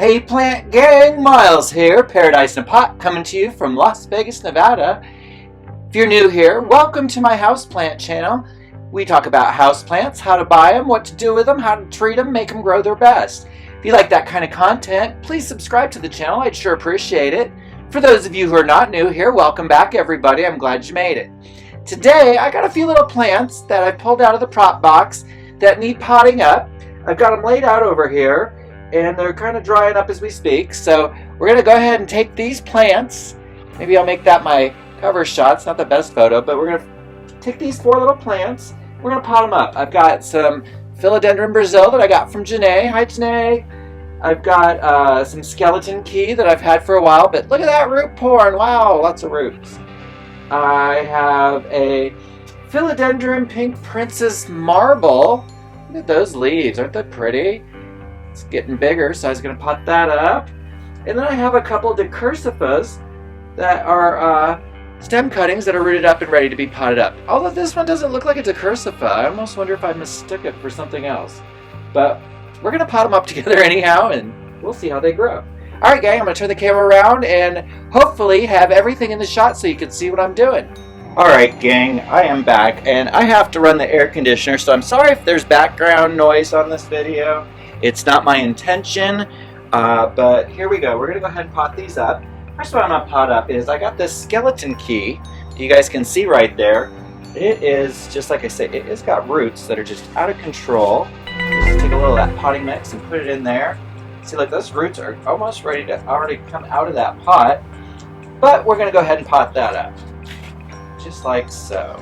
Hey plant gang, Miles here, Paradise in a Pot, coming to you from Las Vegas, Nevada. If you're new here, welcome to my houseplant channel. We talk about houseplants, how to buy them, what to do with them, how to treat them, make them grow their best. If you like that kind of content, please subscribe to the channel. I'd sure appreciate it. For those of you who are not new here, welcome back everybody. I'm glad you made it. Today, I got a few little plants that I pulled out of the prop box that need potting up. I've got them laid out over here, and they're kind of drying up as we speak. So we're going to go ahead and take these plants. Maybe I'll make that my cover shot. It's not the best photo, but we're going to take these 4 little plants. We're going to pot them up. I've got some philodendron Brazil that I got from Janae. Hi, Janae. I've got some skeleton key that I've had for a while, but look at that root porn. Wow, lots of roots. I have a philodendron pink princess marble. Look at those leaves. Aren't they pretty? It's getting bigger, so I was going to pot that up. And then I have a couple of decursifas that are stem cuttings that are rooted up and ready to be potted up. Although this one doesn't look like a decursifa. I almost wonder if I mistook it for something else. But we're going to pot them up together anyhow, and we'll see how they grow. Alright gang, I'm going to turn the camera around and hopefully have everything in the shot so you can see what I'm doing. Alright gang, I am back, and I have to run the air conditioner, so I'm sorry if there's background noise on this video. It's not my intention, but here we go. We're going to go ahead and pot these up. First what I'm going to pot up is I got this skeleton key. You guys can see right there. It is, just like I said, it's got roots that are just out of control. Just take a little of that potting mix and put it in there. See, like those roots are almost ready to already come out of that pot. But we're going to go ahead and pot that up. Just like so.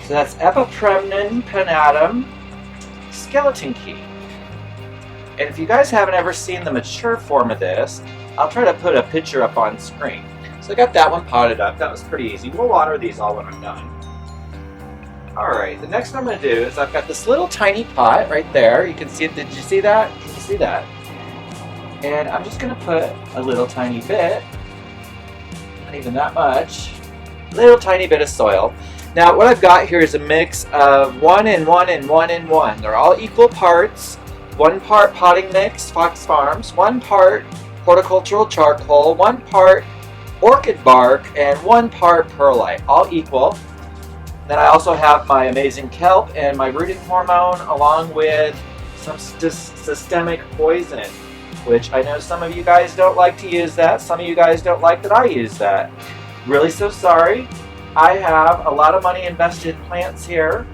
So that's Epipremnum pennatum skeleton key. And if you guys haven't ever seen the mature form of this, I'll try to put a picture up on screen. So I got that one potted up. That was pretty easy. We'll water these all when I'm done. Alright, the next one I'm going to do is I've got this little tiny pot right there. You can see it. Did you see that? Can you see that? And I'm just going to put a little tiny bit, not even that much, little tiny bit of soil. Now what I've got here is a mix of 1 and 1 and 1 and 1. They're all equal parts. 1 part potting mix, Fox Farms, 1 part horticultural charcoal, 1 part orchid bark, and 1 part perlite, all equal. Then I also have my amazing kelp and my rooting hormone, along with some systemic poison, which I know some of you guys don't like to use that. Some of you guys don't like that I use that. Really so sorry. I have a lot of money invested in plants here,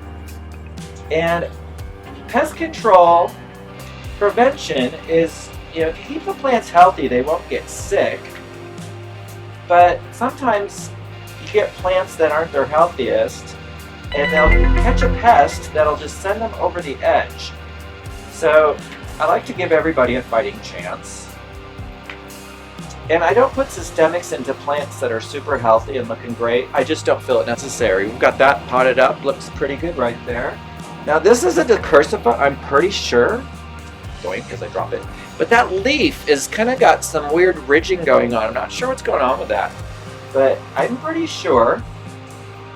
and pest control prevention is, you know, if you keep the plants healthy, they won't get sick. But sometimes you get plants that aren't their healthiest, and they'll catch a pest that'll just send them over the edge. So I like to give everybody a fighting chance. And I don't put systemics into plants that are super healthy and looking great. I just don't feel it necessary. We've got that potted up. Looks pretty good right there. Now this is a decursifa, I'm pretty sure. Going because I drop it. But that leaf is kind of got some weird ridging going on. I'm not sure what's going on with that. But I'm pretty sure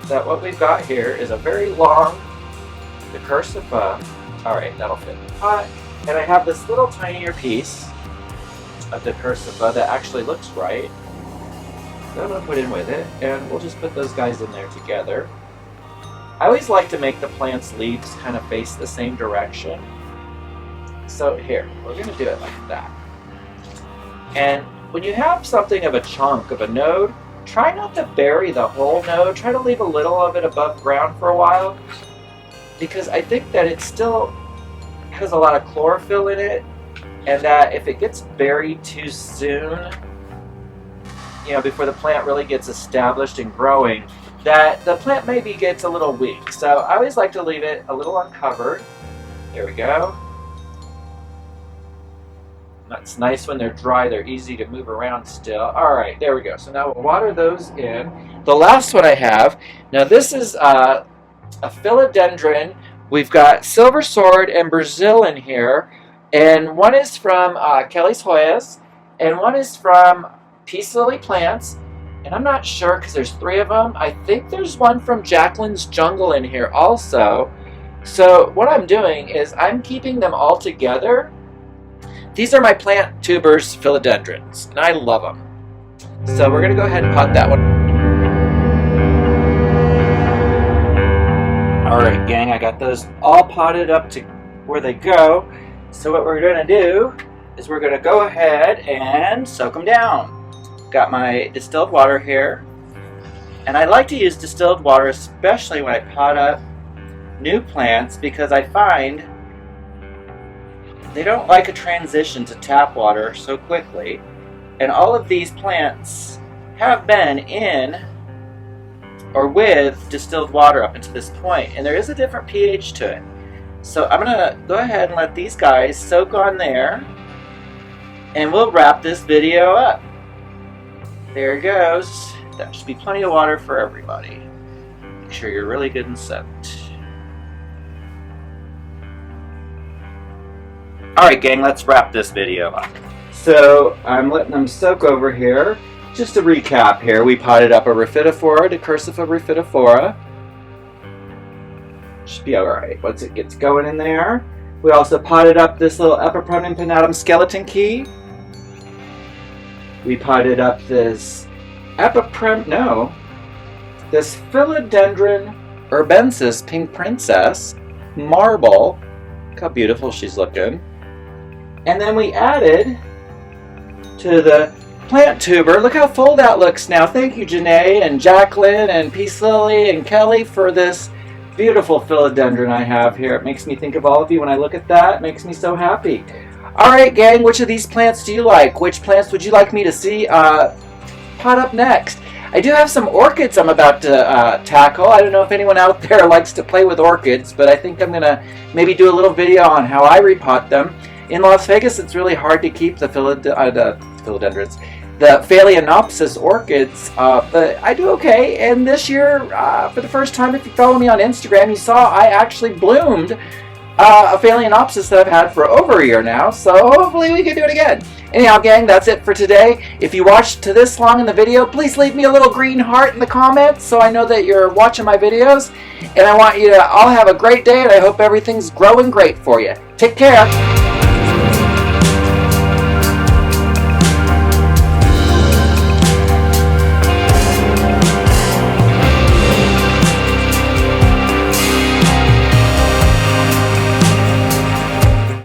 that what we've got here is a very long decursifa. Alright, that'll fit in the pot. And I have this little tinier piece of decursifa that actually looks right. So I'm going to put in with it, and we'll just put those guys in there together. I always like to make the plant's leaves kind of face the same direction. So here, we're going to do it like that. And when you have something of a chunk of a node, try not to bury the whole node. Try to leave a little of it above ground for a while, because I think that it still has a lot of chlorophyll in it, and that if it gets buried too soon, you know, before the plant really gets established and growing, that the plant maybe gets a little weak. So I always like to leave it a little uncovered. There we go. That's nice when they're dry. They're easy to move around still. Alright, there we go. So now we'll water those in. The last one I have, now this is a philodendron. We've got silver sword and Brazil in here. And one is from Kelly's Hoyas. And one is from Peace Lily Plants. And I'm not sure because there's 3 of them. I think there's one from Jacqueline's Jungle in here also. So what I'm doing is I'm keeping them all together These are my plant tubers philodendrons, and I love them. So we're going to go ahead and pot that one. Alright gang, I got those all potted up to where they go. So what we're going to do is we're going to go ahead and soak them down. Got my distilled water here. And I like to use distilled water especially when I pot up new plants because I find they don't like a transition to tap water so quickly. And all of these plants have been in or with distilled water up until this point. And there is a different pH to it. So I'm going to go ahead and let these guys soak on there. And we'll wrap this video up. There it goes. That should be plenty of water for everybody. Make sure you're really good and soaked. Alright gang, let's wrap this video up. So I'm letting them soak over here. Just to recap here, we potted up a Rhaphidophora to Cursiva Rhaphidophora. Should be alright once it gets going in there. We also potted up this little Epipremnum impinatum skeleton key. We potted up this this Philodendron urbensis pink princess marble. Look how beautiful she's looking. And then we added to the plant tuber. Look how full that looks now. Thank you, Janae and Jacqueline and Peace Lily and Kelly for this beautiful philodendron I have here. It makes me think of all of you when I look at that. It makes me so happy. Alright gang, which of these plants do you like? Which plants would you like me to see pot up next? I do have some orchids I'm about to tackle. I don't know if anyone out there likes to play with orchids, but I think I'm going to maybe do a little video on how I repot them. In Las Vegas, it's really hard to keep the philodendrons, the Phalaenopsis orchids, but I do okay. And this year, for the first time, if you follow me on Instagram, you saw I actually bloomed a Phalaenopsis that I've had for over a year now, so hopefully we can do it again. Anyhow, gang, that's it for today. If you watched to this long in the video, please leave me a little green heart in the comments so I know that you're watching my videos. And I want you to all have a great day, and I hope everything's growing great for you. Take care.